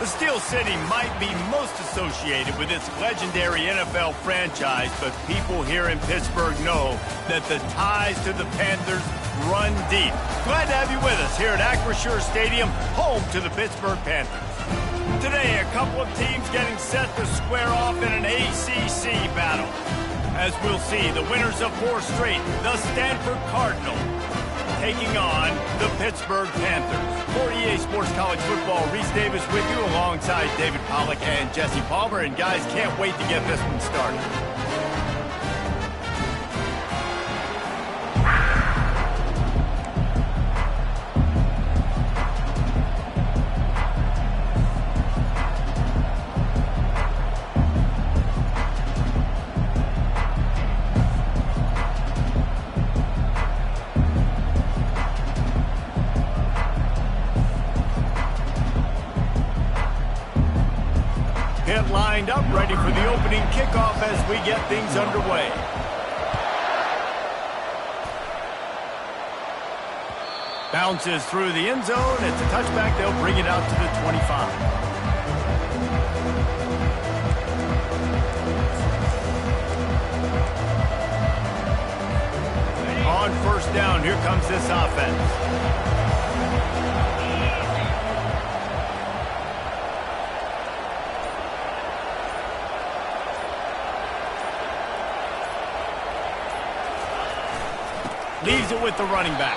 The Steel City might be most associated with its legendary NFL franchise, but people here in Pittsburgh know that the ties to the Panthers run deep. Glad to have you with us here at Acrisure Stadium, home to the Pittsburgh Panthers. Today, a couple of teams getting set to square off in an ACC battle. As we'll see, the winners of 4 straight, the Stanford Cardinals, taking on the Pittsburgh Panthers. For EA Sports College Football, Reese Davis with you alongside David Pollack and Jesse Palmer. And guys, can't wait to get this one started. Pitt lined up, ready for the opening kickoff as we get things underway. Bounces through the end zone. It's a touchback. They'll bring it out to the 25. On first down, here comes this offense. Leaves it with the running back.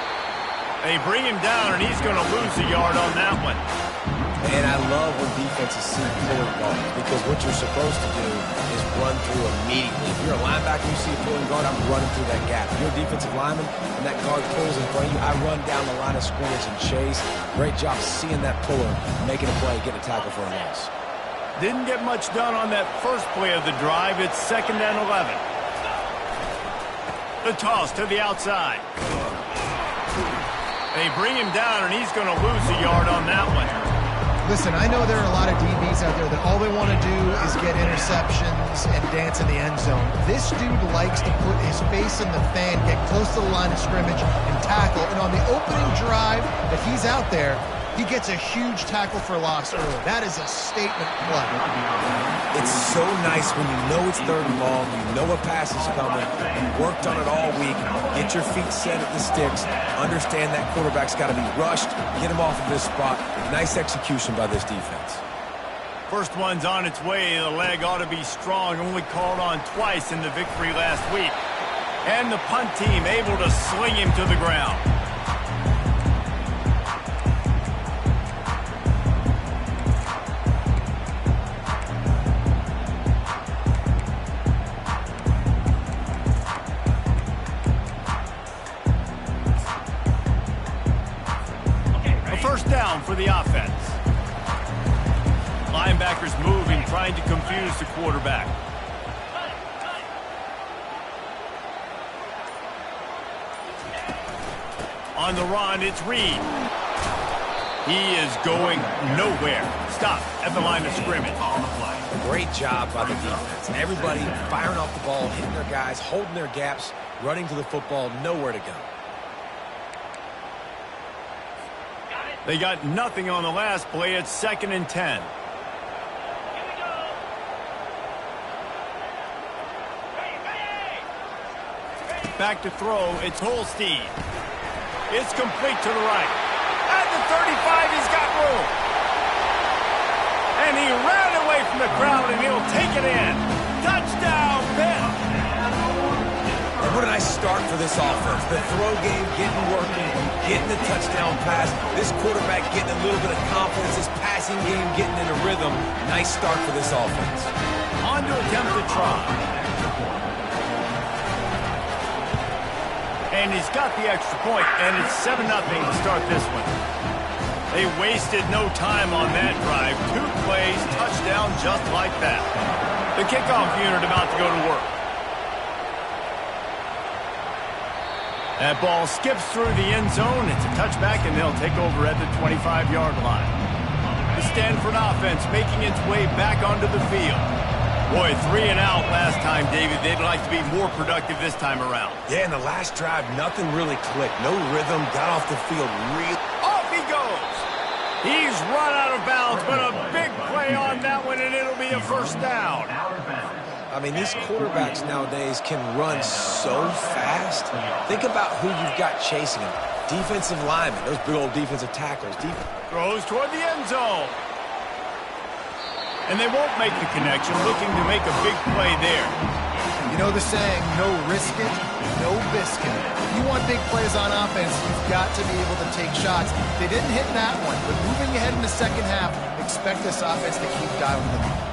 They bring him down, and he's going to lose a yard on that one. And I love when defenses see pulling guard, because what you're supposed to do is run through immediately. If you're a linebacker, you see a pulling guard, I'm running through that gap. If you're a defensive lineman and that guard pulls in front of you, I run down the line of scrimmage and chase. Great job seeing that puller, making a play, getting a tackle for a loss. Didn't get much done on that first play of the drive. It's 2nd and 11. The toss to the outside. They bring him down, and he's going to lose a yard on that one. Listen, I know there are a lot of DBs out there that all they want to do is get interceptions and dance in the end zone. This dude likes to put his face in the fan, get close to the line of scrimmage, and tackle. And on the opening drive that he's out there, he gets a huge tackle for loss early. That is a statement play. It's so nice when you know it's 3rd and long, you know a pass is coming, you worked on it all week, get your feet set at the sticks, understand that quarterback's got to be rushed, get him off of this spot. Nice execution by this defense. First one's on its way. The leg ought to be strong, only called on twice in the victory last week. And the punt team able to sling him to the ground. First down for the offense. Linebackers moving, trying to confuse the quarterback. On the run, it's Reed. He is going nowhere. Stop at the line of scrimmage on the play. Great job by the defense. Everybody firing off the ball, hitting their guys, holding their gaps, running to the football, nowhere to go. They got nothing on the last play. It's 2nd and 10. Back to throw. It's Holstein. It's complete to the right. At the 35, he's got room. And he ran away from the crowd, and he'll take it in. Touchdown, Pitt. And what a nice start for this offense. The throw game getting working, getting the touchdown pass. This quarterback getting a little bit of confidence. This passing game getting in a rhythm. Nice start for this offense. On to attempt to try. And he's got the extra point, and it's 7-0 to start this one. They wasted no time on that drive. 2 plays, touchdown just like that. The kickoff unit about to go to work. That ball skips through the end zone. It's a touchback, and they'll take over at the 25-yard line. The Stanford offense making its way back onto the field. Boy, 3 and out last time, David. They'd like to be more productive this time around. Yeah, in the last drive, nothing really clicked. No rhythm, got off the field real. Off he goes. He's run out of bounds, but a big play on that one, and it'll be a first down. I mean, these quarterbacks nowadays can run so fast. Think about who you've got chasing them. Defensive linemen, those big old defensive tackles. Throws toward the end zone. And they won't make the connection, looking to make a big play there. You know the saying, no risk it, no biscuit. If you want big plays on offense, you've got to be able to take shots. They didn't hit that one, but moving ahead in the second half, expect this offense to keep dialing them up.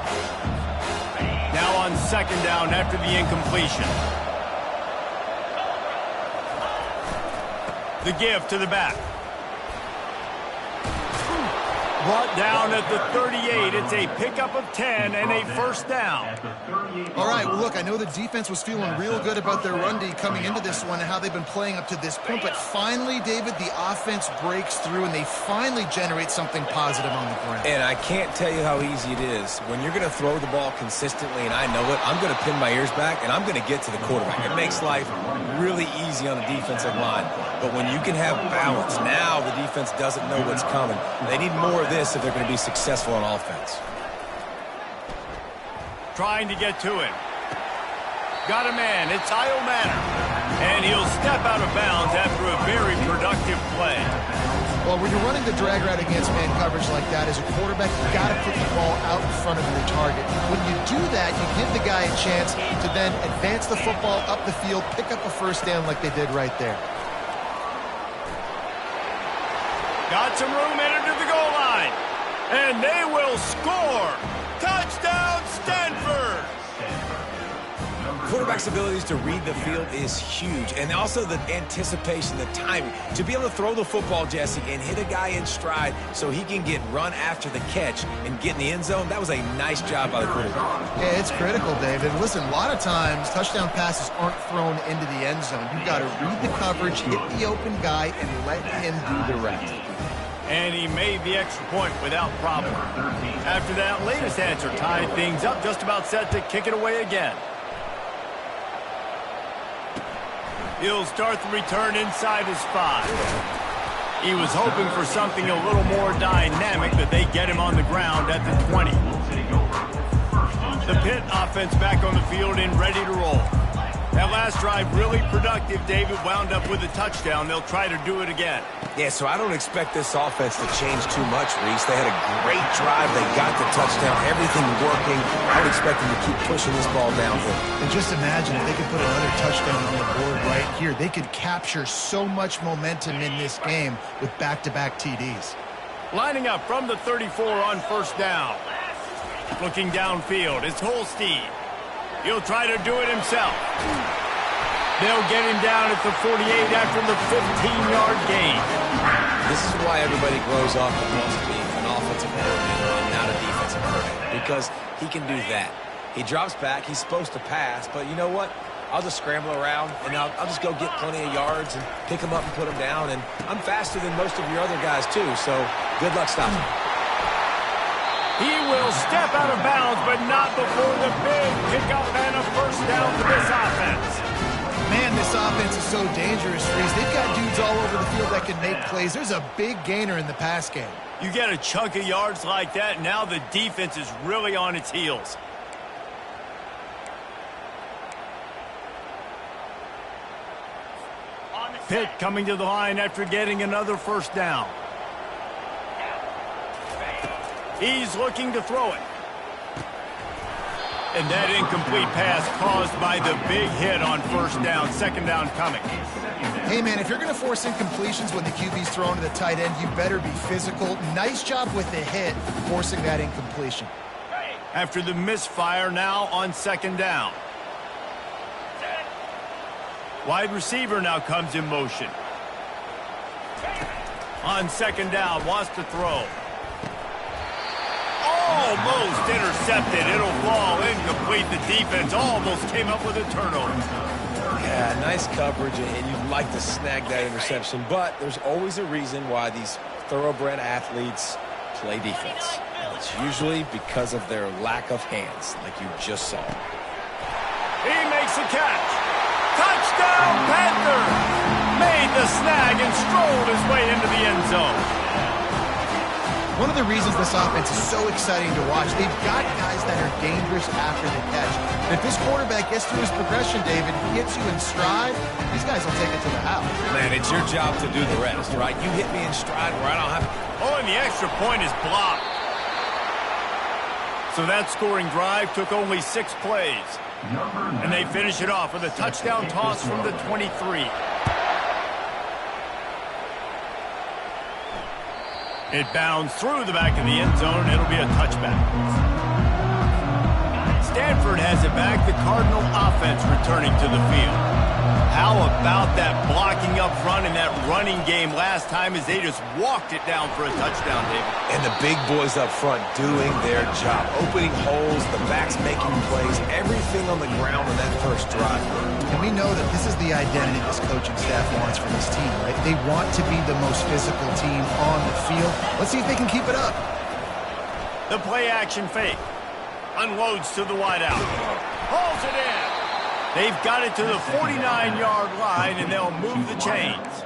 Now on second down after the incompletion. The give to the back. Brought down at the 38. It's a pickup of 10 and a first down. All right, well, look, I know the defense was feeling real good about their run D coming into this one and how they've been playing up to this point, but finally, David, the offense breaks through and they finally generate something positive on the ground. And I can't tell you how easy it is. When you're going to throw the ball consistently, and I know it, I'm going to pin my ears back, and I'm going to get to the quarterback. It makes life really easy on the defensive line. But when you can have balance, now the defense doesn't know what's coming. They need more of this if they're going to be successful on offense. Trying to get to him. Got a man. It's Kyle Manor. And he'll step out of bounds after a very productive play. Well, when you're running the drag route against man coverage like that, as a quarterback, you've got to put the ball out in front of your target. When you do that, you give the guy a chance to then advance the football up the field, pick up a first down like they did right there. Got some room headed to the goal line. And they will score. Touchdown, Stanford. Quarterback's abilities to read the field is huge. And also the anticipation, the timing. To be able to throw the football, Jesse, and hit a guy in stride so he can get run after the catch and get in the end zone, that was a nice job by the quarterback. Yeah, it's critical, David. Listen, a lot of times touchdown passes aren't thrown into the end zone. You've got to read the coverage, hit the open guy, and let him do the rest. And he made the extra point without problem. After that latest answer tied things up, just about set to kick it away again. He'll start the return inside his 5. He was hoping for something a little more dynamic, but they get him on the ground at the 20. The Pitt offense back on the field and ready to roll. That last drive really productive. David wound up with a touchdown. They'll try to do it again. Yeah, so I don't expect this offense to change too much, Reese. They had a great drive. They got the touchdown. Everything working. I would expect them to keep pushing this ball downhill. And just imagine if they could put another touchdown on the board right here. They could capture so much momentum in this game with back-to-back TDs. Lining up from the 34 on first down. Looking downfield, it's Holstein. He'll try to do it himself. They'll get him down at the 48 after the 15-yard gain. This is why everybody grows up and wants to be an offensive coordinator and not a defensive coordinator, because he can do that. He drops back. He's supposed to pass, but you know what? I'll just scramble around, and I'll just go get plenty of yards and pick him up and put him down, and I'm faster than most of your other guys, too, so good luck stopping him. He will step out of bounds, but not before the big pickup and a first down for this offense. Man, this offense is so dangerous, Reese. They've got dudes all over the field that can make plays. There's a big gainer in the pass game. You get a chunk of yards like that, now the defense is really on its heels. Pitt coming to the line after getting another first down. He's looking to throw it. And that incomplete pass caused by the big hit on first down. Second down coming. Hey, man, if you're going to force incompletions when the QB's thrown to the tight end, you better be physical. Nice job with the hit, forcing that incompletion. After the misfire, now on second down. Wide receiver now comes in motion. On second down, wants to throw. Almost intercepted. It'll fall incomplete. The defense almost came up with a turnover. Yeah, nice coverage, and you'd like to snag that interception, but there's always a reason why these thoroughbred athletes play defense. And it's usually because of their lack of hands, like you just saw. He makes a catch. Touchdown, Panthers! Made the snag and strolled his way into the end zone. One of the reasons this offense is so exciting to watch, they've got guys that are dangerous after the catch. And if this quarterback gets through his progression, David, he hits you in stride, these guys will take it to the house. Man, it's your job to do the rest, right? You hit me in stride where I don't have to. Oh, and the extra point is blocked. So that scoring drive took only 6 plays. And they finish it off with a touchdown toss from the 23. It bounds through the back of the end zone. It'll be a touchback. Stanford has it back. The Cardinal offense returning to the field. How about that blocking up front and that running game last time as they just walked it down for a touchdown, David? And the big boys up front doing their job. Opening holes, the backs making plays, everything on the ground on that first drive. And we know that this is the identity this coaching staff wants from this team, right? They want to be the most physical team on the field. Let's see if they can keep it up. The play action fake. Unloads to the wideout. Hauls it in. They've got it to the 49-yard line, and they'll move the chains.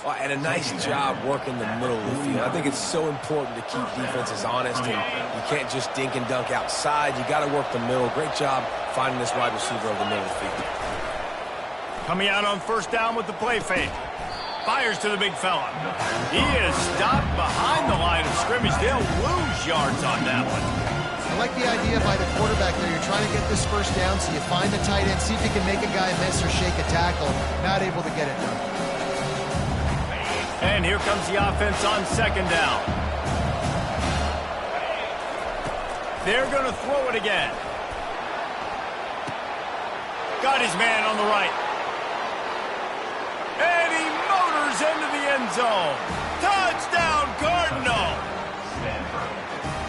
Well, and a nice job working the middle of the field. I think it's so important to keep defenses honest, and you can't just dink and dunk outside. You got to work the middle. Great job finding this wide receiver over the middle of the field. Coming out on first down with the play fake. Fires to the big fella. He is stopped behind the line of scrimmage. They'll lose yards on that one. I like the idea by the quarterback there. You're trying to get this first down, so you find the tight end, see if you can make a guy miss or shake a tackle. Not able to get it done. And here comes the offense on second down. They're going to throw it again. Got his man on the right. And he motors into the end zone. Touchdown, Cardinal!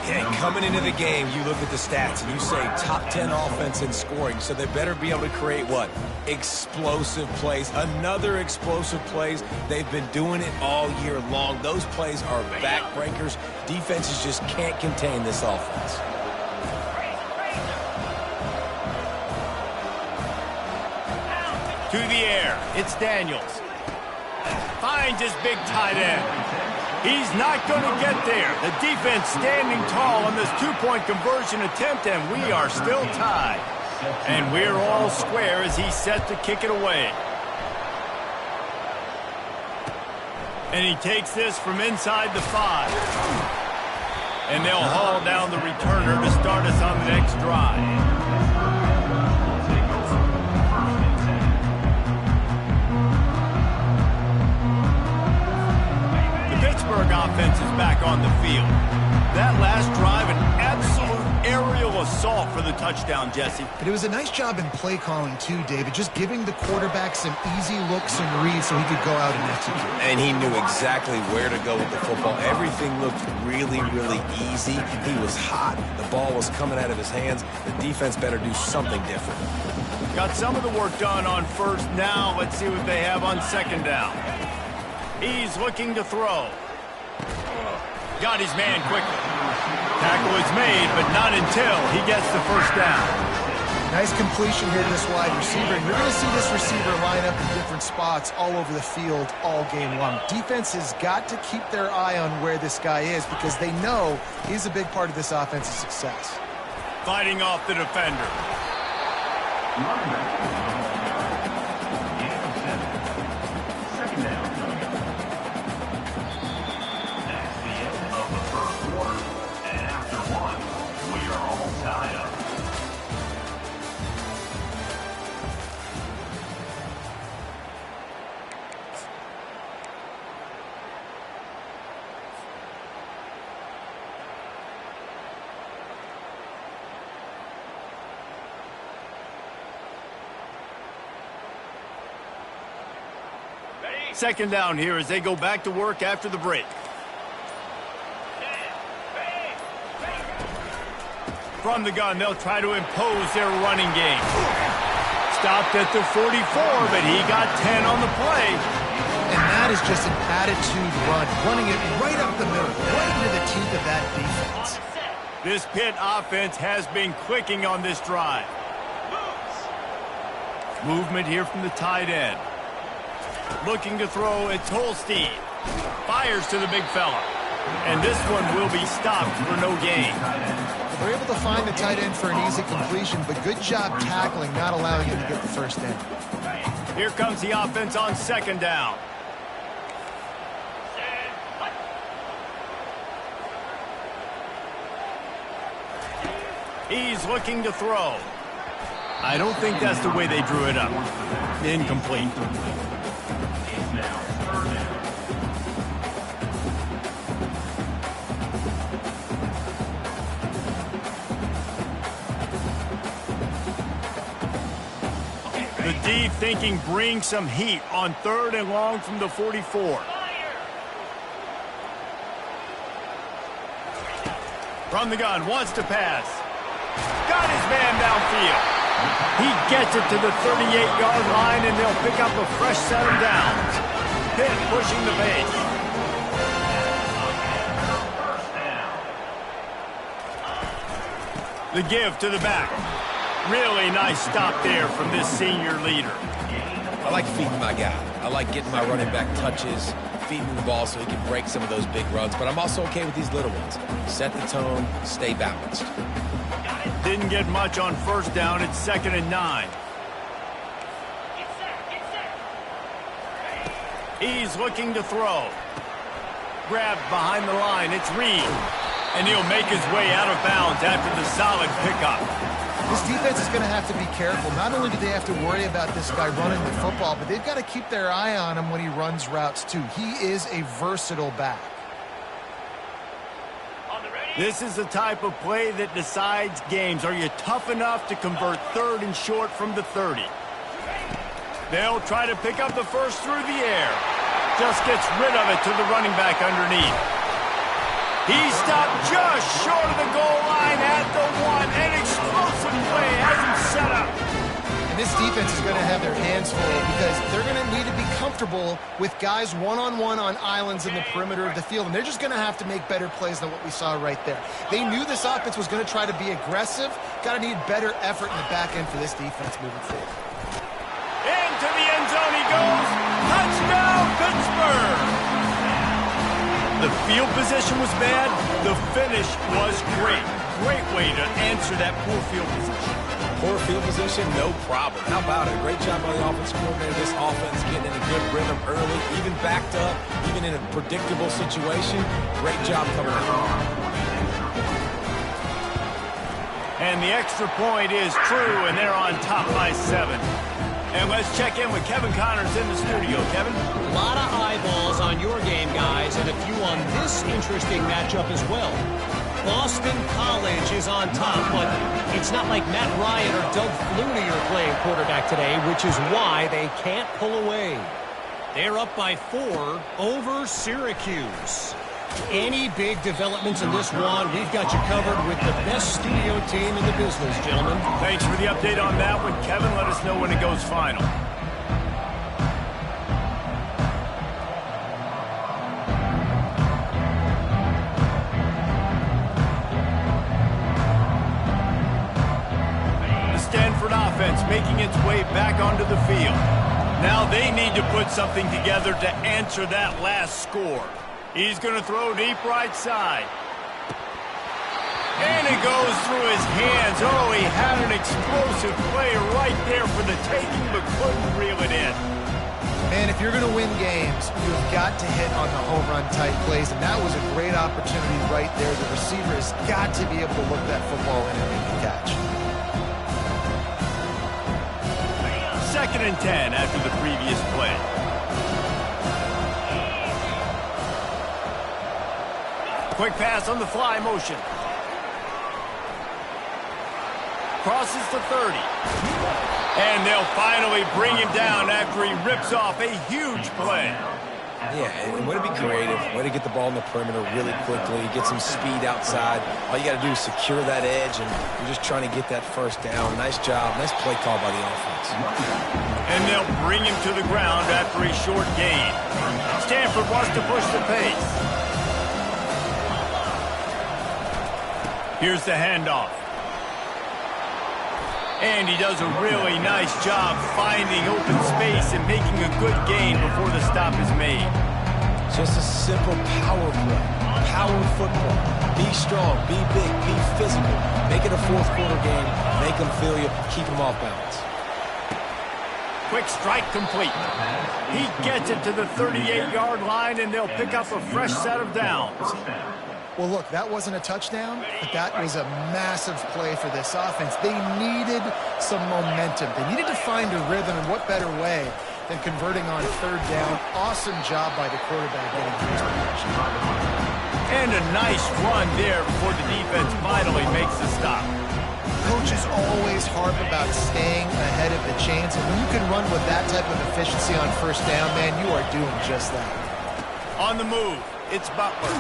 Yeah, coming into the game, you look at the stats and you say top 10 offense in scoring, so they better be able to create what? Explosive plays. Another explosive plays. They've been doing it all year long. Those plays are backbreakers. Defenses just can't contain this offense. To the air, it's Daniels. Finds his big tight end. He's not going to get there. The defense standing tall on this two-point conversion attempt, and we are still tied. And we're all square as he's set to kick it away. And he takes this from inside the 5. And they'll haul down the returner to start us on the next drive. Offense is back on the field. That last drive, an absolute aerial assault for the touchdown, Jesse. But it was a nice job in play calling too, David, just giving the quarterback some easy looks and reads so he could go out and execute. And he knew exactly where to go with the football. Everything looked really, really easy. He was hot. The ball was coming out of his hands. The defense better do something different. Got some of the work done on first. Now let's see what they have on second down. He's looking to throw. Got his man quickly. Tackle is made, but not until he gets the first down. Nice completion here to this wide receiver. And you're going to see this receiver line up in different spots all over the field all game long. Defense has got to keep their eye on where this guy is because they know he's a big part of this offense's success. Fighting off the defender. Second down. That's the end of the first quarter. And after one, we are all tied up. Second down here as they go back to work after the break. From the gun, they'll try to impose their running game. Stopped at the 44, but he got 10 on the play. And that is just an attitude run, running it right up the middle, right into the teeth of that defense. This Pitt offense has been clicking on this drive. Movement here from the tight end. Looking to throw, it's Holstein. Fires to the big fella. And this one will be stopped for no gain. They're able to find the tight end for an easy completion, but good job tackling, not allowing him to get the first down. Here comes the offense on second down. He's looking to throw. I don't think that's the way they drew it up. Incomplete. The deep thinking brings some heat on 3rd and long from the 44. From the gun, wants to pass. Got his man downfield. He gets it to the 38-yard line, and they'll pick up a fresh set of downs. Pitt pushing the pace. The give to the back. Really nice stop there from this senior leader. I like feeding my guy. I like getting my running back touches, feeding the ball so he can break some of those big runs, but I'm also okay with these little ones. Set the tone, stay balanced. Didn't get much on first down. It's 2nd and 9. He's looking to throw. Grabbed behind the line. It's Reed. And he'll make his way out of bounds after the solid pickup. This defense is going to have to be careful. Not only do they have to worry about this guy running the football, but they've got to keep their eye on him when he runs routes too. He is a versatile back. This is the type of play that decides games. Are you tough enough to convert 3rd and short from the 30? They'll try to pick up the first through the air. Just gets rid of it to the running back underneath. He stopped just short of the goal line at the 1. An explosive play has him set up. And this defense is going to have their hands full because they're going to need to be comfortable with guys one-on-one on islands in the perimeter of the field. And they're just going to have to make better plays than what we saw right there. They knew this offense was going to try to be aggressive. Got to need better effort in the back end for this defense moving forward. Into the end zone he goes. Touchdown, Pittsburgh! The field position was bad. The finish was great. Great way to answer that poor field position. Poor field position, no problem. How about it? Great job by the offense coordinator. This offense getting in a good rhythm early, even backed up, even in a predictable situation. Great job coming out. And the extra point is true, and they're on top by 7. And let's check in with Kevin Connors in the studio. Kevin? A lot of eyeballs on your game, guys, and a few on this interesting matchup as well. Boston College is on top, but it's not like Matt Ryan or Doug Flutie are playing quarterback today, which is why they can't pull away. They're up by 4 over Syracuse. Any big developments in this one, we've got you covered with the best studio team in the business, gentlemen. Thanks for the update on that one, Kevin. Let us know when it goes final. The Stanford offense making its way back onto the field. Now they need to put something together to answer that last score. He's going to throw deep right side. And it goes through his hands. Oh, he had an explosive play right there for the taking, but couldn't reel it in. Man, if you're going to win games, you've got to hit on the home run type plays, and that was a great opportunity right there. The receiver has got to be able to look that football in and make the catch. 2nd and 10 after the previous play. Quick pass on the fly motion. Crosses the 30. And they'll finally bring him down after he rips off a huge play. Yeah, and way to be creative, way to get the ball in the perimeter really quickly, get some speed outside. All you got to do is secure that edge, and you're just trying to get that first down. Nice job, nice play call by the offense. And they'll bring him to the ground after a short gain. Stanford wants to push the pace. Here's the handoff. And he does a really nice job finding open space and making a good gain before the stop is made. Just a simple power play. power football. Be strong, be big, be physical. Make it a fourth quarter game. Make them feel you. Keep them off balance. Quick strike complete. He gets it to the 38-yard line, and they'll pick up a fresh set of downs. Well, look, that wasn't a touchdown, but that was a massive play for this offense. They needed some momentum. They needed to find a rhythm, and what better way than converting on third down. Awesome job by the quarterback getting to his position. And a nice run there before the defense finally makes the stop. Coaches always harp about staying ahead of the chains, and when you can run with that type of efficiency on first down, man, you are doing just that. On the move, it's Butler.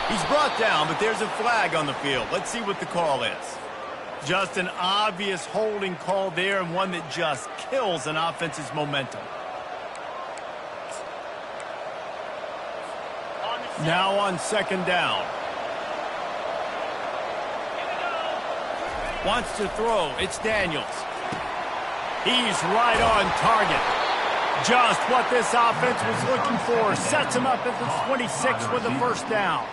He's brought down, but there's a flag on the field. Let's see what the call is. Just an obvious holding call there, and one that just kills an offense's momentum. Now on second down. Wants to throw. It's Daniels. He's right on target. Just what this offense was looking for. Sets him up at the 26 with the first down.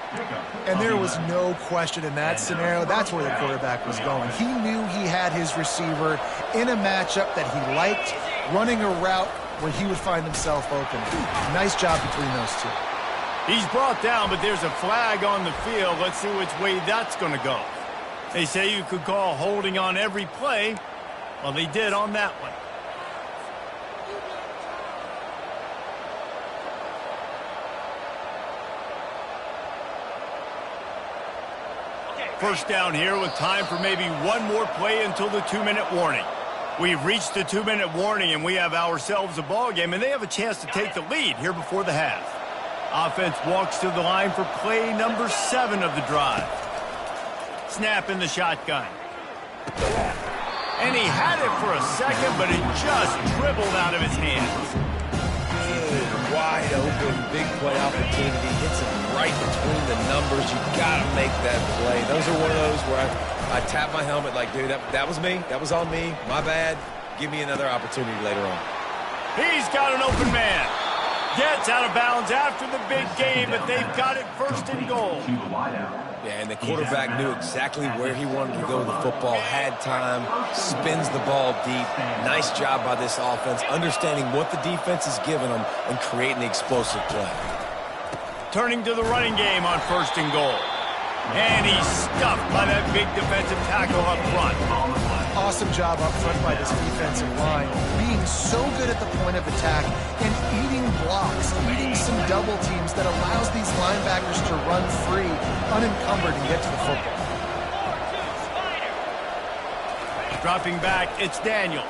And there was no question in that scenario. That's where the quarterback was going. He knew he had his receiver in a matchup that he liked, running a route where he would find himself open. Nice job between those two. He's brought down, but there's a flag on the field. Let's see which way that's going to go. They say you could call holding on every play. Well, they did on that one. First down here with time for maybe one more play until the 2-minute warning. We've reached the 2-minute warning, and we have ourselves a ball game, and they have a chance to take the lead here before the half. Offense walks to the line for play number 7 of the drive. Snap in the shotgun. And he had it for a second, but it just dribbled out of his hands. Wide open, big play opportunity. Hits it right between the numbers. You got to make that play. Those are one of those where I tap my helmet like, dude, that was me. That was on me. My bad. Give me another opportunity later on. He's got an open man. Gets out of bounds after the big game, but they've got it first and goal. Yeah, and the quarterback knew exactly where he wanted to go with the football, had time, spins the ball deep. Nice job by this offense, understanding what the defense is giving them and creating the explosive play. Turning to the running game on first and goal. And he's stuffed by that big defensive tackle up front. Awesome job up front by this defensive line, being so good at the point of attack and eating blocks, eating some double teams that allows these linebackers to run free, unencumbered, and get to the football. Dropping back, it's Daniels.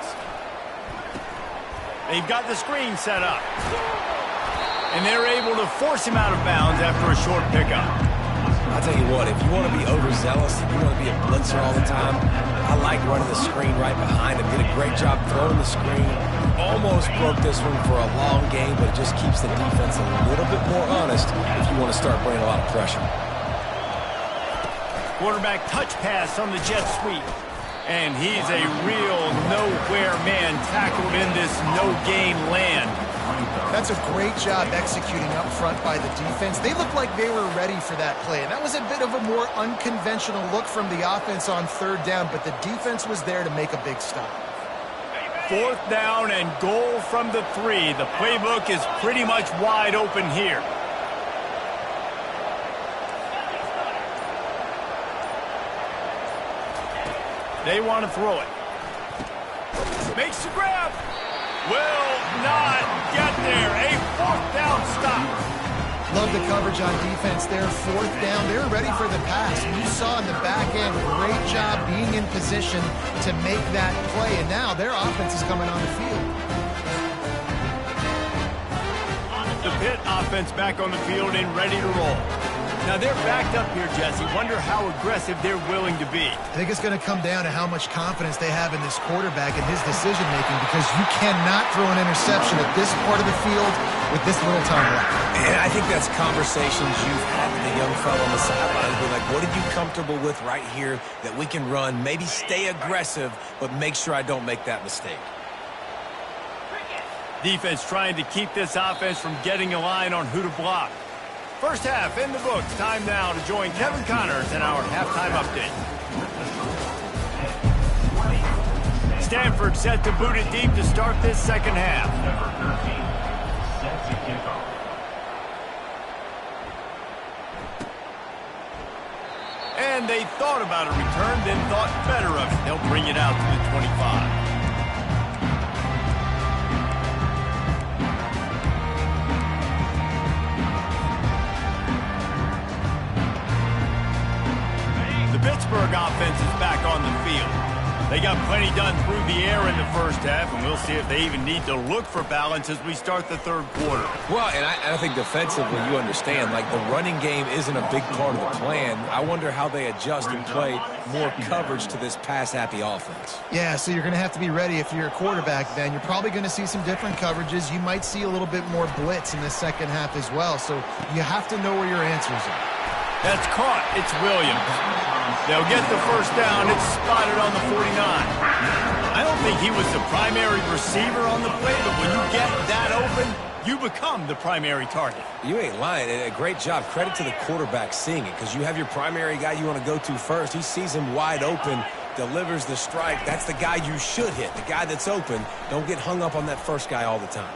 They've got the screen set up. And they're able to force him out of bounds after a short pickup. I'll tell you what, if you want to be overzealous, if you want to be a blitzer all the time, I like running the screen right behind him. Did a great job throwing the screen. Almost broke this one for a long game, but it just keeps the defense a little bit more honest if you want to start bringing a lot of pressure. Quarterback touch pass on the jet sweep. And he's a real nowhere man tackled in this no-gain land. That's a great job executing up front by the defense. They looked like they were ready for that play. And that was a bit of a more unconventional look from the offense on third down, but the defense was there to make a big stop. Fourth down and goal from the 3. The playbook is pretty much wide open here. They want to throw it. Makes the grab. Will not get there. A fourth down stop. Love the coverage on defense there. Fourth down. They're ready for the pass. You saw in the back end, great job being in position to make that play. And now their offense is coming on the field. The Pitt offense back on the field and ready to roll. Now they're backed up here, Jesse. Wonder how aggressive they're willing to be. I think it's going to come down to how much confidence they have in this quarterback and his decision-making, because you cannot throw an interception at this part of the field with this little time left. And I think that's conversations you've had with the young fellow on the sideline. Be like, what are you comfortable with right here that we can run? Maybe stay aggressive, but make sure I don't make that mistake. Defense trying to keep this offense from getting a line on who to block. First half in the books. Time now to join Kevin Connors in our halftime update. Stanford set to boot it deep to start this second half. Number 13, set to kick off. And they thought about a return, then thought better of it. They'll bring it out to the 25. The Pittsburgh offense is back on the field. They got plenty done through the air in the first half, and we'll see if they even need to look for balance as we start the third quarter. Well, and I think defensively, you understand, like the running game isn't a big part of the plan. I wonder how they adjust and play more coverage to this pass-happy offense. Yeah, so you're going to have to be ready if you're a quarterback, Ben. You're probably going to see some different coverages. You might see a little bit more blitz in the second half as well, so you have to know where your answers are. That's caught. It's Williams. They'll get the first down. It's spotted on the 49. I don't think he was the primary receiver on the play, but when you get that open, you become the primary target. You ain't lying. A great job. Credit to the quarterback seeing it, because you have your primary guy you want to go to first. He sees him wide open, delivers the strike. That's the guy you should hit, the guy that's open. Don't get hung up on that first guy all the time.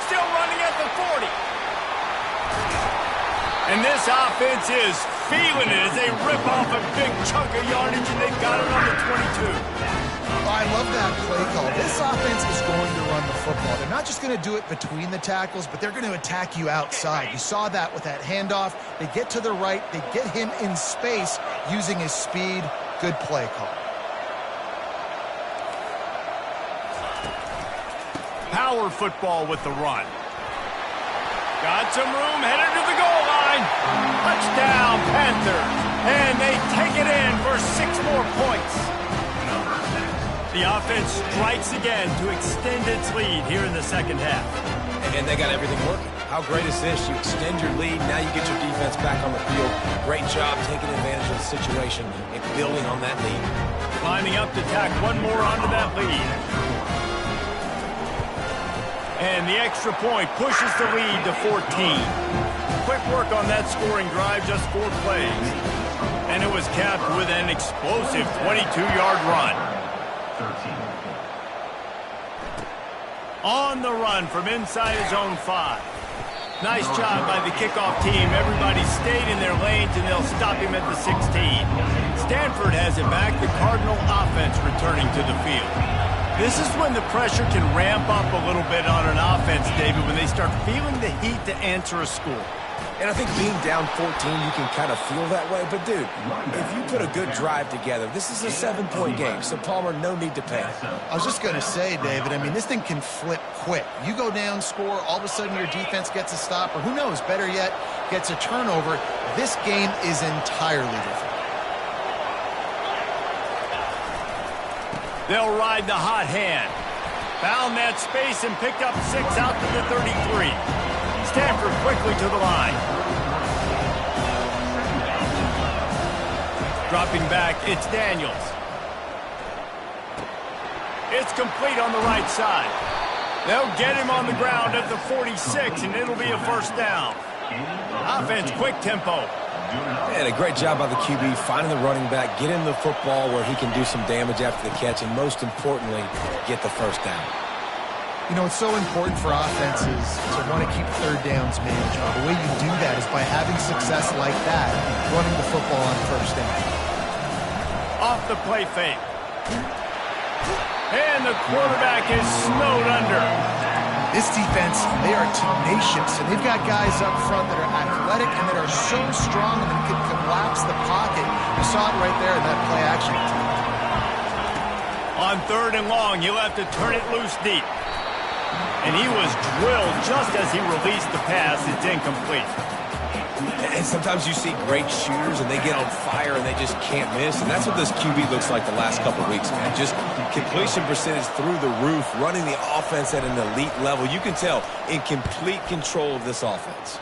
Still running at the 40. And this offense is feeling it as they rip off a big chunk of yardage, and they've got it on the 22. Oh, I love that play call. This offense is going to run the football. They're not just going to do it between the tackles, but they're going to attack you outside. You saw that with that handoff. They get to the right. They get him in space using his speed. Good play call. Power football with the run. Got some room, headed to the goal line. Touchdown, Panthers. And they take it in for 6 more points. The offense strikes again to extend its lead here in the second half. And they got everything working. How great is this? You extend your lead, now you get your defense back on the field. Great job taking advantage of the situation and building on that lead. Lining up to tack one more onto that lead. And the extra point pushes the lead to 14. Quick work on that scoring drive, just 4 plays. And it was capped with an explosive 22-yard run. 13. On the run from inside his own 5. Nice job by the kickoff team. Everybody stayed in their lanes, and they'll stop him at the 16. Stanford has it back. The Cardinal offense returning to the field. This is when the pressure can ramp up a little bit on an offense, David, when they start feeling the heat to answer a score. And I think being down 14, you can kind of feel that way. But, dude, if you put a good drive together, this is a 7-point game. So, Palmer, no need to panic. I was just going to say, David, I mean, this thing can flip quick. You go down, score, all of a sudden your defense gets a stop, or who knows, better yet, gets a turnover. This game is entirely different. They'll ride the hot hand. Found that space and picked up 6 out to the 33. Stanford quickly to the line. Dropping back, it's Daniels. It's complete on the right side. They'll get him on the ground at the 46, and it'll be a first down. Offense, quick tempo. And a great job by the QB finding the running back, getting the football where he can do some damage after the catch, and most importantly, get the first down. You know, it's so important for offenses to want to keep third downs manageable. The way you do that is by having success like that, running the football on first down. Off the play fake. And the quarterback is snowed under. This defense, they are tenacious, and they've got guys up front that are athletic and that are so strong and can collapse the pocket. You saw it right there in that play action. On 3rd and long, he'll have to turn it loose deep. And he was drilled just as he released the pass. It's incomplete. And sometimes you see great shooters, and they get on fire, and they just can't miss. And that's what this QB looks like the last couple of weeks, man. Just completion percentage through the roof, running the offense at an elite level. You can tell in complete control of this offense.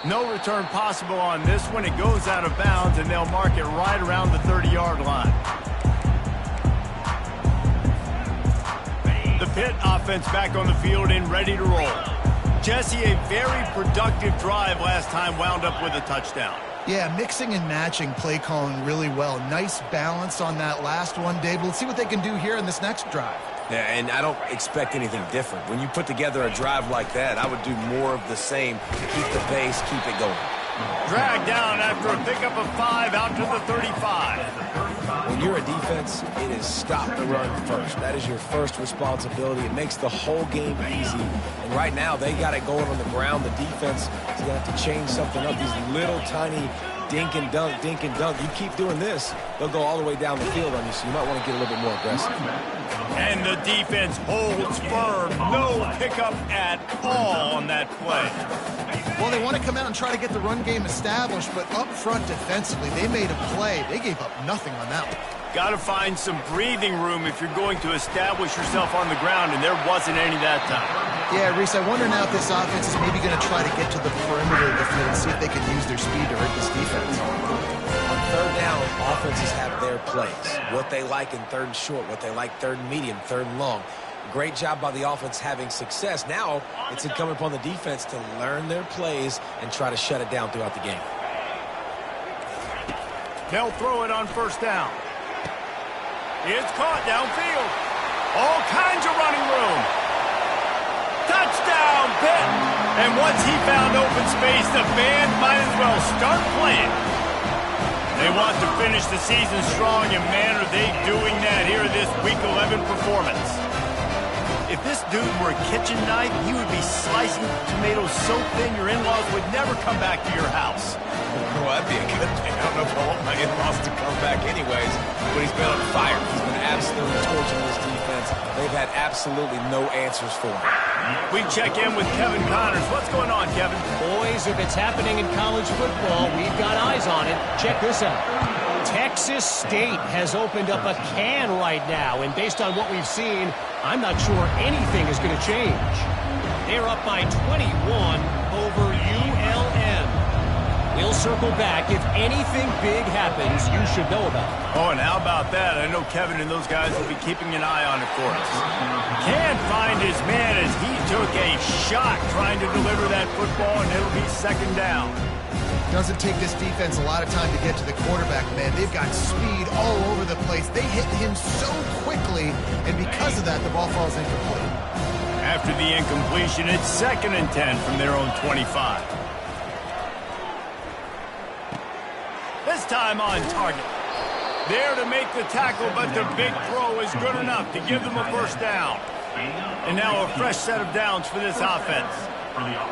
No return possible on this one. It goes out of bounds, and they'll mark it right around the 30-yard line. The Pitt offense back on the field and ready to roll. Jesse, a very productive drive last time wound up with a touchdown. Yeah, mixing and matching play calling really well. Nice balance on that last one, Dave. Let's see what they can do here in this next drive. Yeah, and I don't expect anything different. When you put together a drive like that, I would do more of the same. Keep the pace, keep it going. Dragged down after a pickup of 5 out to the 35. When you're a defense, it is stop the run first. That is your first responsibility. It makes the whole game easy. And right now, they got it going on the ground. The defense is going to have to change something up. These little tiny dink and dunk, dink and dunk. You keep doing this, they'll go all the way down the field on you, so you might want to get a little bit more aggressive. And the defense holds firm. No pickup at all on that play. Well, they want to come out and try to get the run game established, but up front defensively, they made a play. They gave up nothing on that one. Got to find some breathing room if you're going to establish yourself on the ground, and there wasn't any that time. Yeah, Reese, I wonder now if this offense is maybe going to try to get to the perimeter of the field and see if they can use their speed to hurt this defense. On third down, offenses have their plays. What they like in third and short, what they like third and medium, third and long. Great job by the offense having success. Now it's incumbent upon the defense to learn their plays and try to shut it down throughout the game. They'll throw it on first down. It's caught downfield. All kinds of running room. Touchdown, Pitt. And once he found open space, the band might as well start playing. They want to finish the season strong, and man, are they doing that here in this Week 11 performance. If this dude were a kitchen knife, he would be slicing tomatoes so thin your in-laws would never come back to your house. Well, that'd be a good thing. I don't know if I want my in-laws to come back anyways, but he's been on fire. He's been absolutely torching this defense. They've had absolutely no answers for him. We check in with Kevin Connors. What's going on, Kevin? Boys, if it's happening in college football, we've got eyes on it. Check this out. Texas State has opened up a can right now, and based on what we've seen, I'm not sure anything is going to change. They're up by 21 over ULM. We'll circle back. If anything big happens, you should know about it. Oh, and how about that? I know Kevin and those guys will be keeping an eye on it for us. Can't find his man as he took a shot trying to deliver that football, and it'll be second down. Doesn't take this defense a lot of time to get to the quarterback, man. They've got speed all over the place. They hit him so quickly, and because of that, the ball falls incomplete. After the incompletion, it's 2nd and 10 from their own 25. This time on target. There to make the tackle, but the big throw is good enough to give them a first down. And now a fresh set of downs for this offense.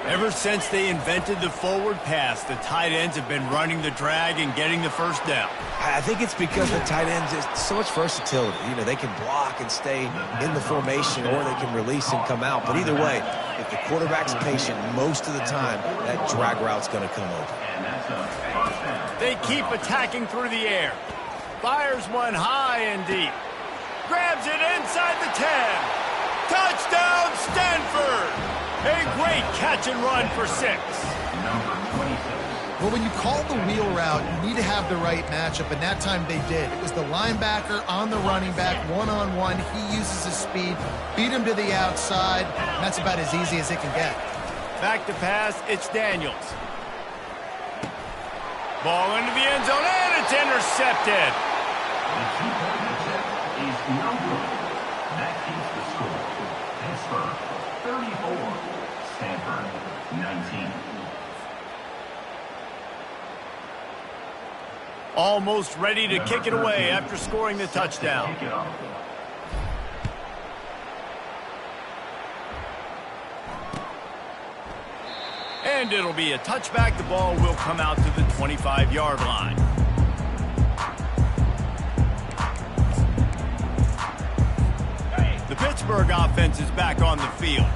Ever since they invented the forward pass, the tight ends have been running the drag and getting the first down. I think it's because the tight ends is so much versatility. You know, they can block and stay in the formation, or they can release and come out. But either way, if the quarterback's patient most of the time, that drag route's going to come open. They keep attacking through the air. Fires one high and deep. Grabs it inside the 10. Touchdown, Stanford! A great catch and run for 6. Well, when you call the wheel route, you need to have the right matchup, and that time they did. It was the linebacker on the running back, one-on-one. He uses his speed, beat him to the outside, and that's about as easy as it can get. Back to pass, it's Daniels. Ball into the end zone, and it's intercepted. The two-point intercept is no good. That keeps the score. Pittsburgh 34, Stanford 19. Almost ready to kick it away after scoring the touchdown. And it'll be a touchback. The ball will come out to the 25-yard line. The Pittsburgh offense is back on the field.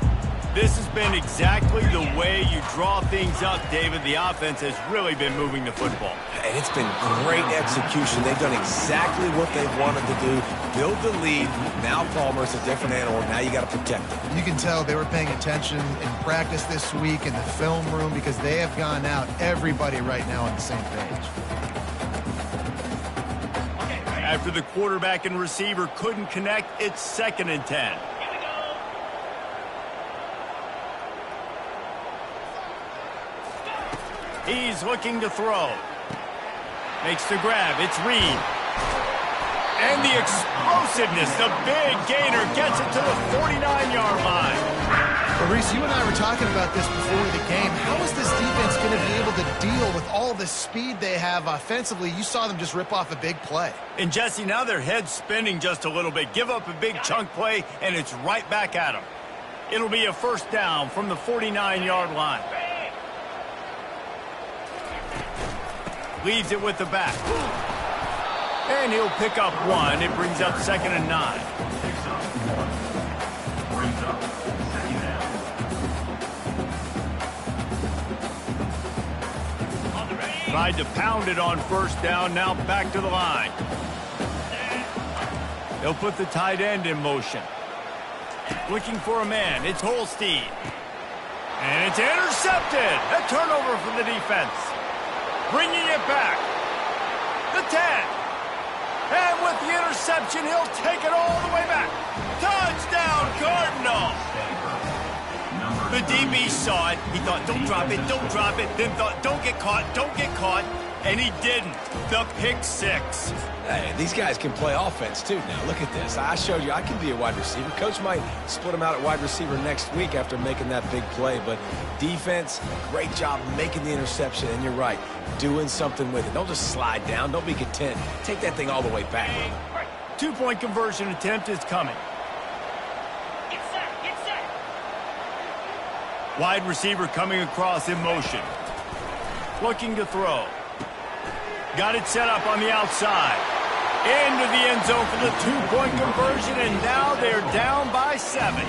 This has been exactly the way you draw things up, David. The offense has really been moving the football. And it's been great execution. They've done exactly what they've wanted to do. Build the lead. Now Palmer's a different animal. Now you got to protect him. You can tell they were paying attention in practice this week in the film room because they have gone out, everybody right now on the same page. After the quarterback and receiver couldn't connect, it's 2nd and 10. He's looking to throw. Makes the grab. It's Reed. And the explosiveness, the big gainer gets it to the 49-yard line. Well, Reese, you and I were talking about this before the game. How is this defense going to be able to deal with all the speed they have offensively? You saw them just rip off a big play. And, Jesse, now their head's spinning just a little bit. Give up a big chunk play, and it's right back at them. It'll be a first down from the 49-yard line. Leaves it with the back. And he'll pick up one. It brings up 2nd and 9. Tried to pound it on first down. Now back to the line. They'll put the tight end in motion. Looking for a man. It's Holstein. And it's intercepted. A turnover for the defense. Bringing it back. The 10. And with the interception, he'll take it all the way back. Touchdown, Cardinal. The DB saw it. He thought, don't drop it, don't drop it. Then thought, don't get caught, don't get caught. And he didn't. The pick 6. Hey, these guys can play offense, too. Now, look at this. I showed you I can be a wide receiver. Coach might split him out at wide receiver next week after making that big play. But defense, great job making the interception. And you're right, doing something with it. Don't just slide down. Don't be content. Take that thing all the way back. 2-point conversion attempt is coming. Get set. Wide receiver coming across in motion. Looking to throw. Got it set up on the outside. Into the end zone for the 2-point conversion, and now they're down by 7.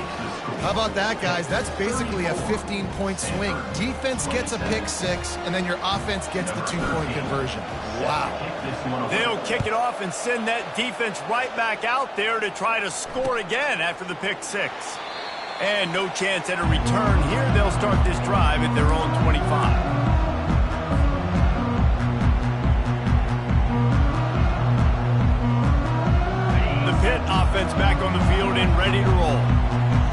How about that, guys? That's basically a 15-point swing. Defense gets a pick 6, and then your offense gets the 2-point conversion. Wow. They'll kick it off and send that defense right back out there to try to score again after the pick 6. And no chance at a return here. They'll start this drive at their own 25. Pitt offense back on the field and ready to roll.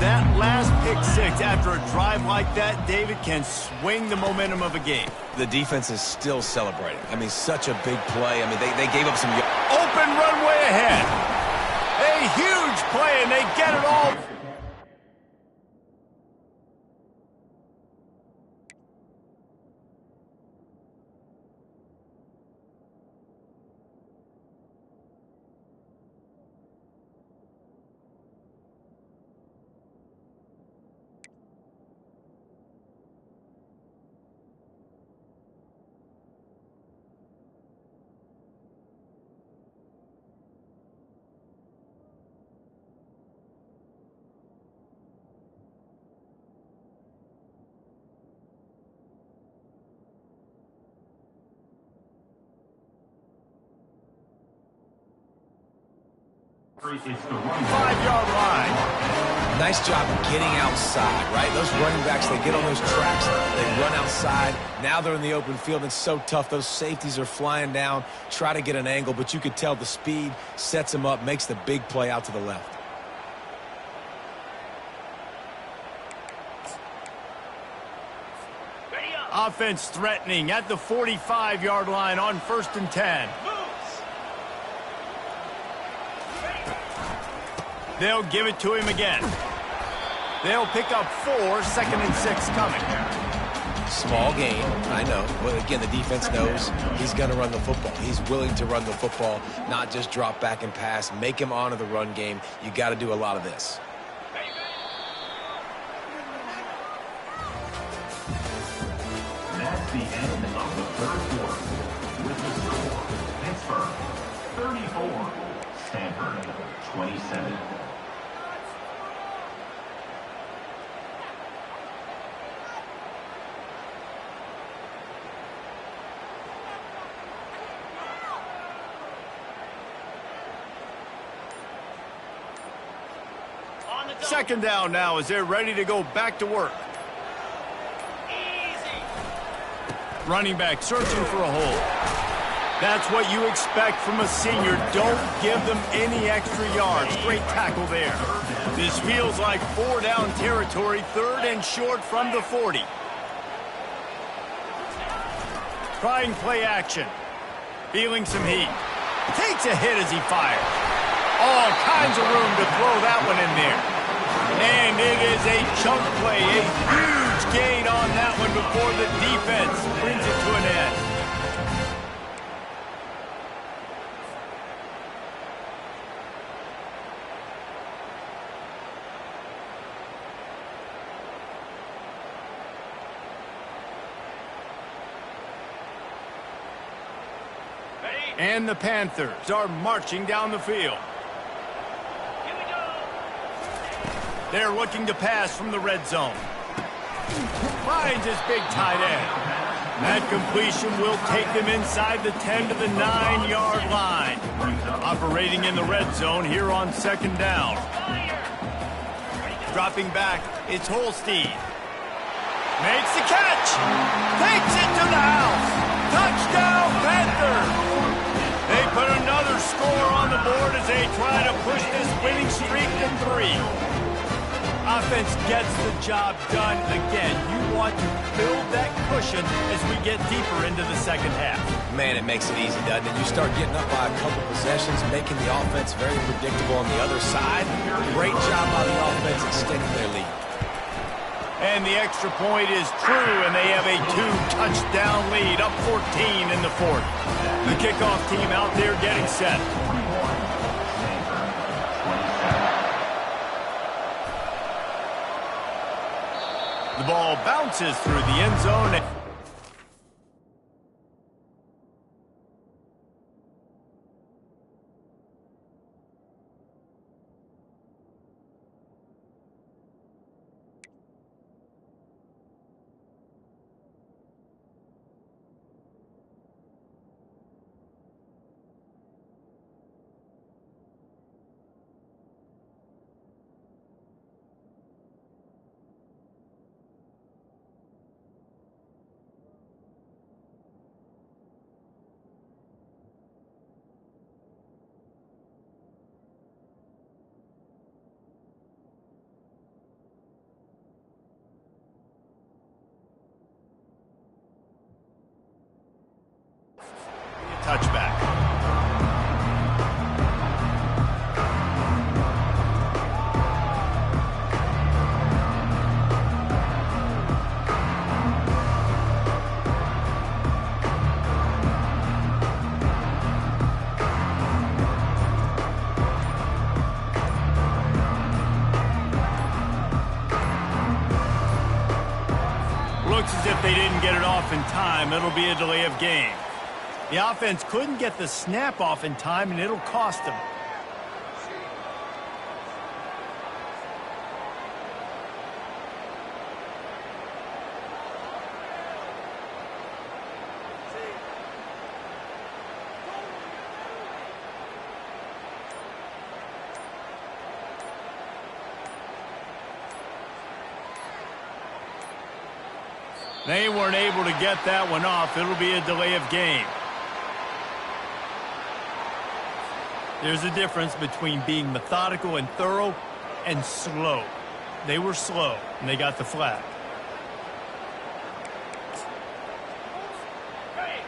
That last pick 6 after a drive like that, David, can swing the momentum of a game. The defense is still celebrating. I mean, such a big play. I mean, they gave up some... Open runway ahead. A huge play, and they get it all. It's the 5-yard line. Nice job getting outside, right? Those running backs, they get on those tracks, they run outside. Now they're in the open field. It's so tough. Those safeties are flying down, try to get an angle, but you could tell the speed sets them up, makes the big play out to the left. Offense threatening at the 45-yard line on 1st and 10. They'll give it to him again. They'll pick up 4, 2nd and 6 coming. Small gain, I know. Well, again, the defense knows he's going to run the football. He's willing to run the football, not just drop back and pass, make him honor the run game. You got to do a lot of this. That's the end of the 3rd quarter. With the score, Pittsburgh 34, Stanford 27. Second down now as they're ready to go back to work. Running back searching for a hole. That's what you expect from a senior. Don't give them any extra yards. Great tackle there. This feels like 4-down territory, 3rd and short from the 40. Trying play action. Feeling some heat. Takes a hit as he fires. All kinds of room to throw that one in there. And it is a chunk play. A huge gain on that one before the defense brings it to an end. And the Panthers are marching down the field. Here we go. They're looking to pass from the red zone. Finds his big tight end. That completion will take them inside the 10 to the 9-yard line. Operating in the red zone here on second down. Dropping back, it's Holstein. Makes the catch. Takes it to the house. Touchdown, Panthers. They put another score on the board as they try to push this winning streak to 3. Offense gets the job done again. You want to build that cushion as we get deeper into the second half. Man, it makes it easy, doesn't it? You start getting up by a couple possessions, making the offense very predictable on the other side. Great job by the offense extending their lead. And the extra point is true, and they have a 2-touchdown lead, up 14 in the fourth. The kickoff team out there getting set. The ball bounces through the end zone. Touchback. Looks as if they didn't get it off in time. It'll be a delay of game. The offense couldn't get the snap off in time, and it'll cost them. They weren't able to get that one off. It'll be a delay of game. There's a difference between being methodical and thorough and slow. They were slow, and they got the flag.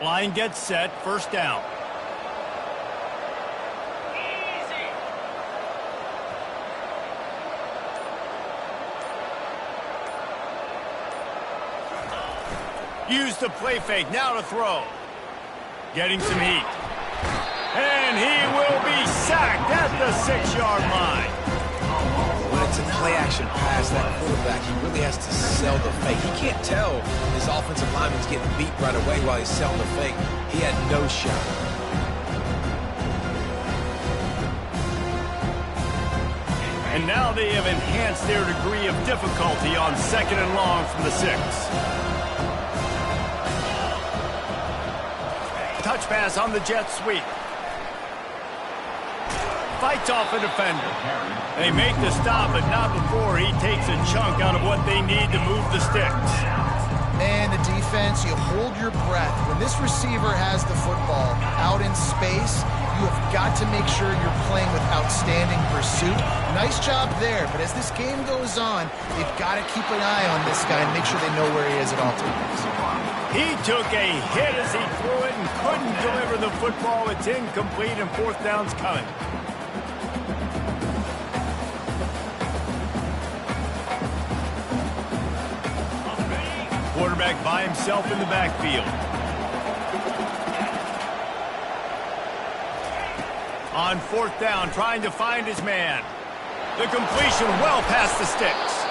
Line gets set, first down. Use the play fake, now to throw. Getting some heat. And he will be sacked at the 6-yard line. When it's a play-action pass, that quarterback, he really has to sell the fake. He can't tell his offensive lineman's getting beat right away while he's selling the fake. He had no shot. And now they have enhanced their degree of difficulty on 2nd and long from the 6. Touch pass on the jet sweep. Fights off a defender. They make the stop, but not before he takes a chunk out of what they need to move the sticks. Man, the defense, you hold your breath. When this receiver has the football out in space, you have got to make sure you're playing with outstanding pursuit. Nice job there, but as this game goes on, they've got to keep an eye on this guy and make sure they know where he is at all times. He took a hit as he threw it and couldn't deliver the football. It's incomplete and fourth down's coming. Quarterback by himself in the backfield. On fourth down, trying to find his man. The completion well past the sticks.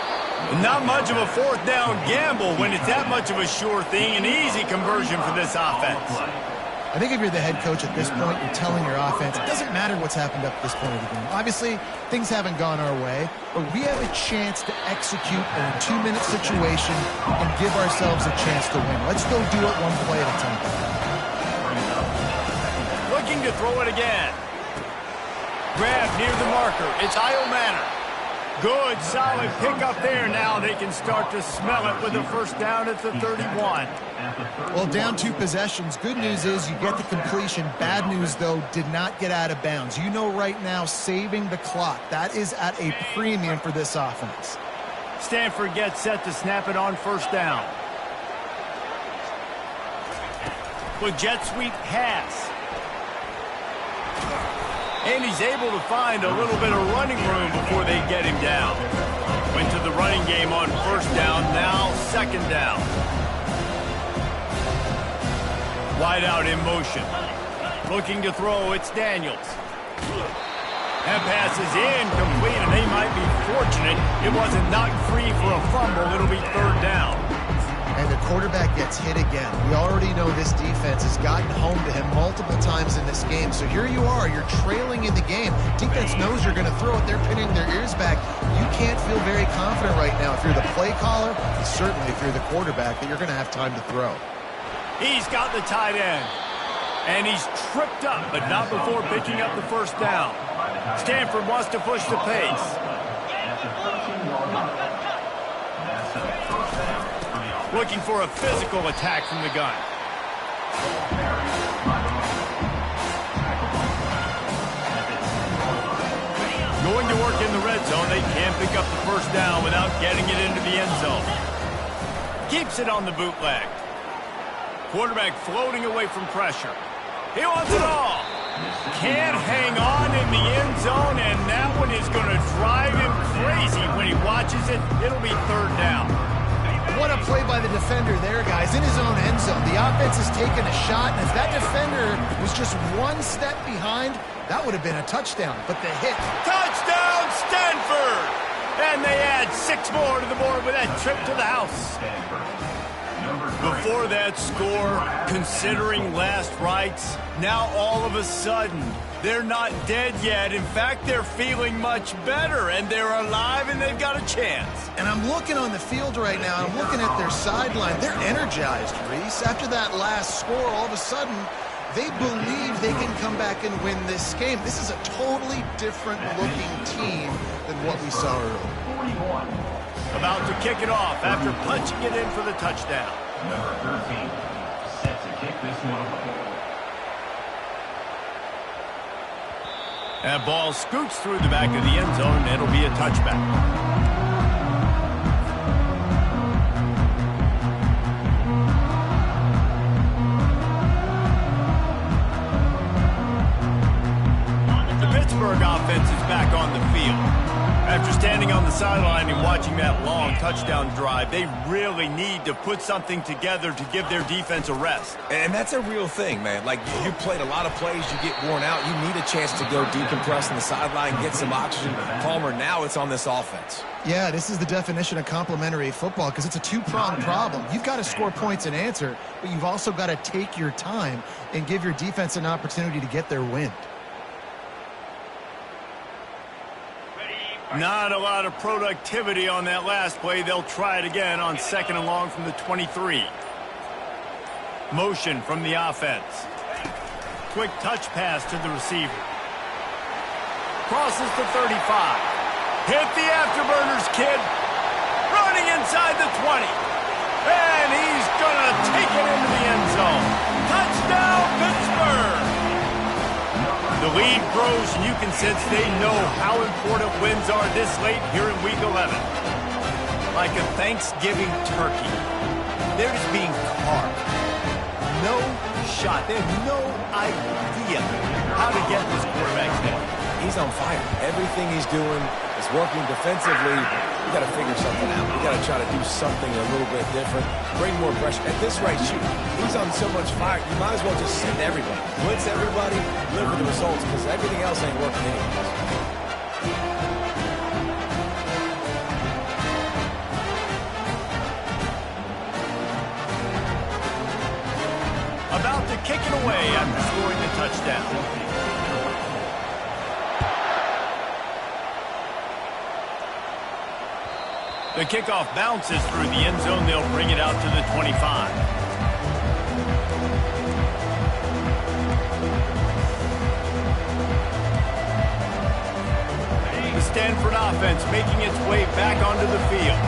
Not much of a fourth down gamble when it's that much of a sure thing. An easy conversion for this offense. I think if you're the head coach at this point, you're telling your offense, it doesn't matter what's happened up to this point of the game. Obviously, things haven't gone our way, but we have a chance to execute in a 2-minute situation and give ourselves a chance to win. Let's go do it one play at a time. Looking to throw it again. Grab near the marker. It's Io Manor. Good, solid pickup there. Now they can start to smell it with a first down at the 31. Well, down 2 possessions. Good news is you get the completion. Bad news, though, did not get out of bounds. You know right now, saving the clock. That is at a premium for this offense. Stanford gets set to snap it on first down. With jet sweep pass. And he's able to find a little bit of running room before they get him down. Went to the running game on first down, now second down. Wide out in motion. Looking to throw, it's Daniels. That pass is incomplete, and they might be fortunate it wasn't knocked free for a fumble. It'll be third down. And the quarterback gets hit again. We already know this defense has gotten home to him multiple times in this game. So here you are, you're trailing in the game. Defense knows you're going to throw it. They're pinning their ears back. You can't feel very confident right now if you're the play caller, and certainly if you're the quarterback, that you're going to have time to throw. He's got the tight end. And he's tripped up, but not before picking up the first down. Stanford wants to push the pace. Looking for a physical attack from the gun. Going to work in the red zone. They can't pick up the first down without getting it into the end zone. Keeps it on the bootleg. Quarterback floating away from pressure. He wants it all. Can't hang on in the end zone, and that one is going to drive him crazy when he watches it. It'll be third down. What a play by the defender there, guys, in his own end zone. The offense has taken a shot, and if that defender was just one step behind, that would have been a touchdown. But the hit. Touchdown, Stanford! And they add 6 more to the board with that trip to the house. Before that score, considering last rites, now all of a sudden, they're not dead yet. In fact, they're feeling much better, and they're alive, and they've got a chance. And I'm looking on the field right now, I'm looking at their sideline. They're energized, Reese. After that last score, all of a sudden, they believe they can come back and win this game. This is a totally different-looking team than what we saw earlier. About to kick it off after punching it in for the touchdown. Number 13, set to kick this one away. That ball scoots through the back of the end zone, and it'll be a touchback. Pittsburgh offense is back on the field. After standing on the sideline and watching that long touchdown drive, they really need to put something together to give their defense a rest. And that's a real thing, man. Like, you played a lot of plays, you get worn out, you need a chance to go decompress on the sideline, get some oxygen. Palmer, now it's on this offense. Yeah, this is the definition of complementary football because it's a two-pronged problem. You've got to score points and answer, but you've also got to take your time and give your defense an opportunity to get their wind. Not a lot of productivity on that last play. They'll try it again on second and long from the 23. Motion from the offense. Quick touch pass to the receiver. Crosses the 35. Hit the afterburners, kid. Running inside the 20. And he's zone. Touchdown, Pittsburgh! The lead grows, and you can sense they know how important wins are this late here in Week 11. Like a Thanksgiving turkey, they're just being carved. No shot. They have no idea how to get this quarterback's head. He's on fire. Everything he's doing is working defensively. We got to figure something out. We got to try to do something a little bit different. Bring more pressure. At this rate, shoot, he's on so much fire. You might as well just send everybody. Blitz everybody, live with the results, because everything else ain't working anyways. About to kick it away after scoring the touchdown. The kickoff bounces through the end zone. They'll bring it out to the 25. The Stanford offense making its way back onto the field.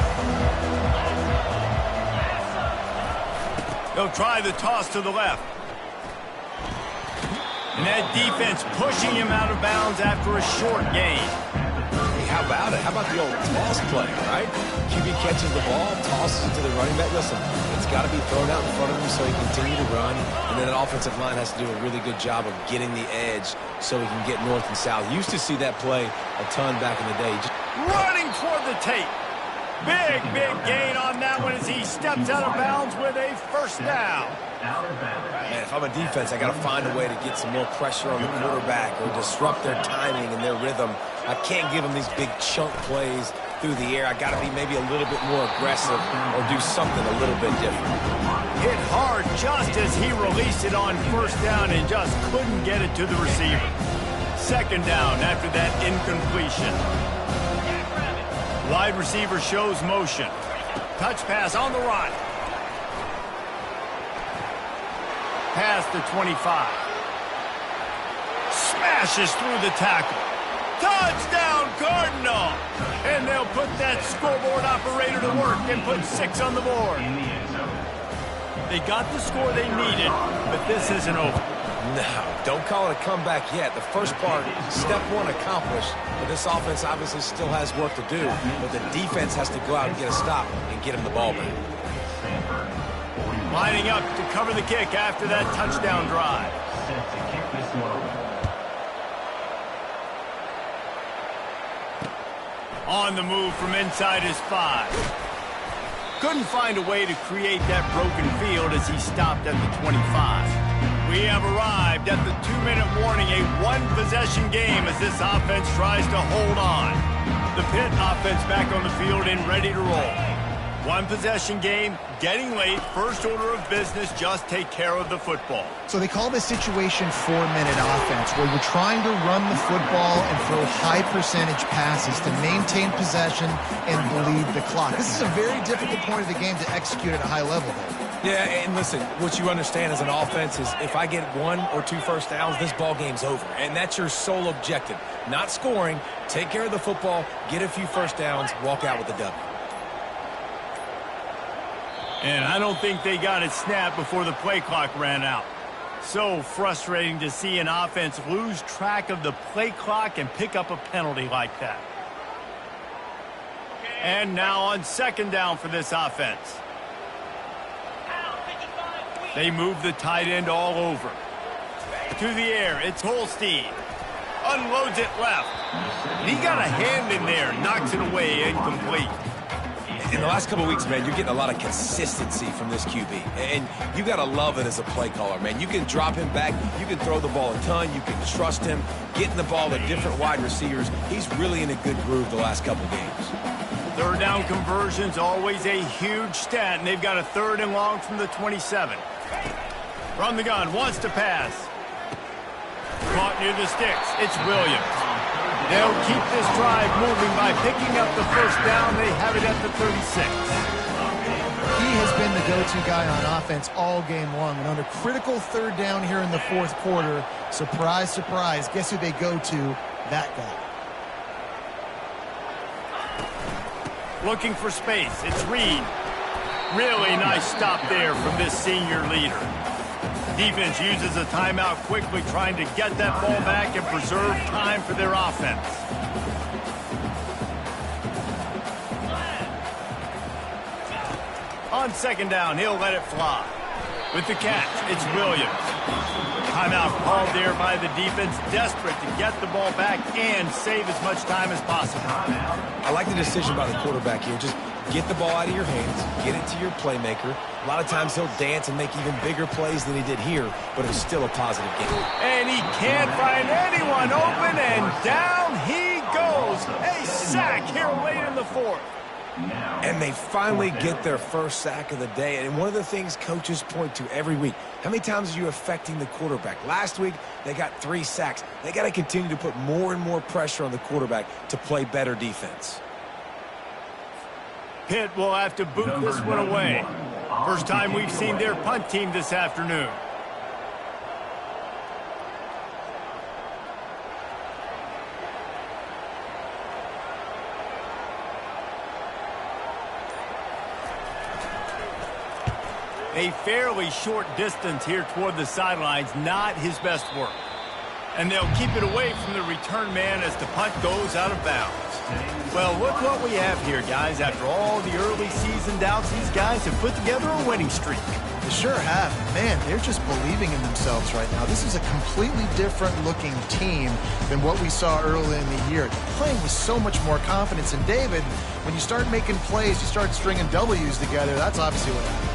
They'll try the toss to the left. And that defense pushing him out of bounds after a short gain. How about it? How about the old toss play, right? QB catches the ball, tosses it to the running back. Listen, it's got to be thrown out in front of him so he can continue to run. And then the offensive line has to do a really good job of getting the edge so he can get north and south. Used to see that play a ton back in the day. Running toward the tape. Big gain on that one as he steps out of bounds with a first down. Man, if I'm a defense, I got to find a way to get some more pressure on the quarterback or disrupt their timing and their rhythm. I can't give them these big chunk plays through the air. I got to be maybe a little bit more aggressive or do something a little bit different. Hit hard just as he released it on first down and just couldn't get it to the receiver. Second down after that incompletion. Wide receiver shows motion. Touch pass on the run. Past the 25. Smashes through the tackle. Touchdown, Cardinal! And they'll put that scoreboard operator to work and put 6 on the board. They got the score they needed, but this isn't over. No, don't call it a comeback yet. The first part, step one accomplished. But this offense obviously still has work to do. But the defense has to go out and get a stop and get him the ball back. Lining up to cover the kick after that touchdown drive. Set to kick this one away. On the move from inside his 5. Couldn't find a way to create that broken field as he stopped at the 25. We have arrived at the 2-minute warning, a one-possession game as this offense tries to hold on. The Pitt offense back on the field and ready to roll. One-possession game, getting late, first order of business, just take care of the football. So they call this situation 4-minute offense, where you're trying to run the football and throw high-percentage passes to maintain possession and bleed the clock. This is a very difficult point of the game to execute at a high level, though. Yeah, and listen, what you understand as an offense is if I get 1 or 2 first downs, this ball game's over. And that's your sole objective. Not scoring, take care of the football, get a few first downs, walk out with the W. And I don't think they got it snapped before the play clock ran out. So frustrating to see an offense lose track of the play clock and pick up a penalty like that. And now on second down for this offense. They move the tight end all over. To the air, it's Holstein. Unloads it left. He got a hand in there, knocks it away, incomplete. In the last couple of weeks, man, you're getting a lot of consistency from this QB. And you got to love it as a play caller, man. You can drop him back. You can throw the ball a ton. You can trust him. Getting the ball to different wide receivers. He's really in a good groove the last couple games. Third down conversion's always a huge stat, and they've got a 3rd and long from the 27. From the gun, wants to pass. Caught near the sticks. It's Williams. They'll keep this drive moving by picking up the first down. They have it at the 36. He has been the go-to guy on offense all game long. And on a critical 3rd down here in the 4th quarter, surprise, surprise, guess who they go to? That guy. Looking for space. It's Reed. Really nice stop there from this senior leader. Defense uses a timeout quickly, trying to get that ball back and preserve time for their offense. On second down, he'll let it fly. With the catch, it's Williams. Timeout called there by the defense, desperate to get the ball back and save as much time as possible. I like the decision by the quarterback here. Just get the ball out of your hands, get it to your playmaker. A lot of times he'll dance and make even bigger plays than he did here, but it's still a positive game. And he can't find anyone open, and down he goes. A sack here late in the fourth. And they finally get their first sack of the day. And one of the things coaches point to every week, how many times are you affecting the quarterback? Last week, they got 3 sacks. They got to continue to put more and more pressure on the quarterback to play better defense. Pitt will have to boot this one away. First time we've seen their punt team this afternoon. A fairly short distance here toward the sidelines, not his best work. And they'll keep it away from the return man as the punt goes out of bounds. Well, look what we have here, guys. After all the early season doubts, these guys have put together a winning streak. They sure have. Man, they're just believing in themselves right now. This is a completely different looking team than what we saw early in the year. They're playing with so much more confidence. And David, when you start making plays, you start stringing W's together, that's obviously what happens.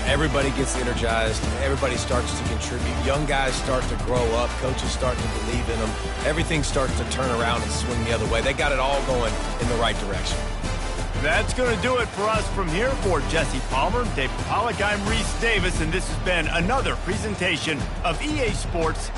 Everybody gets energized. Everybody starts to contribute. Young guys start to grow up. Coaches start to believe in them. Everything starts to turn around and swing the other way. They got it all going in the right direction. That's going to do it for us from here. For Jesse Palmer, David Pollack, I'm Reese Davis, and this has been another presentation of EA Sports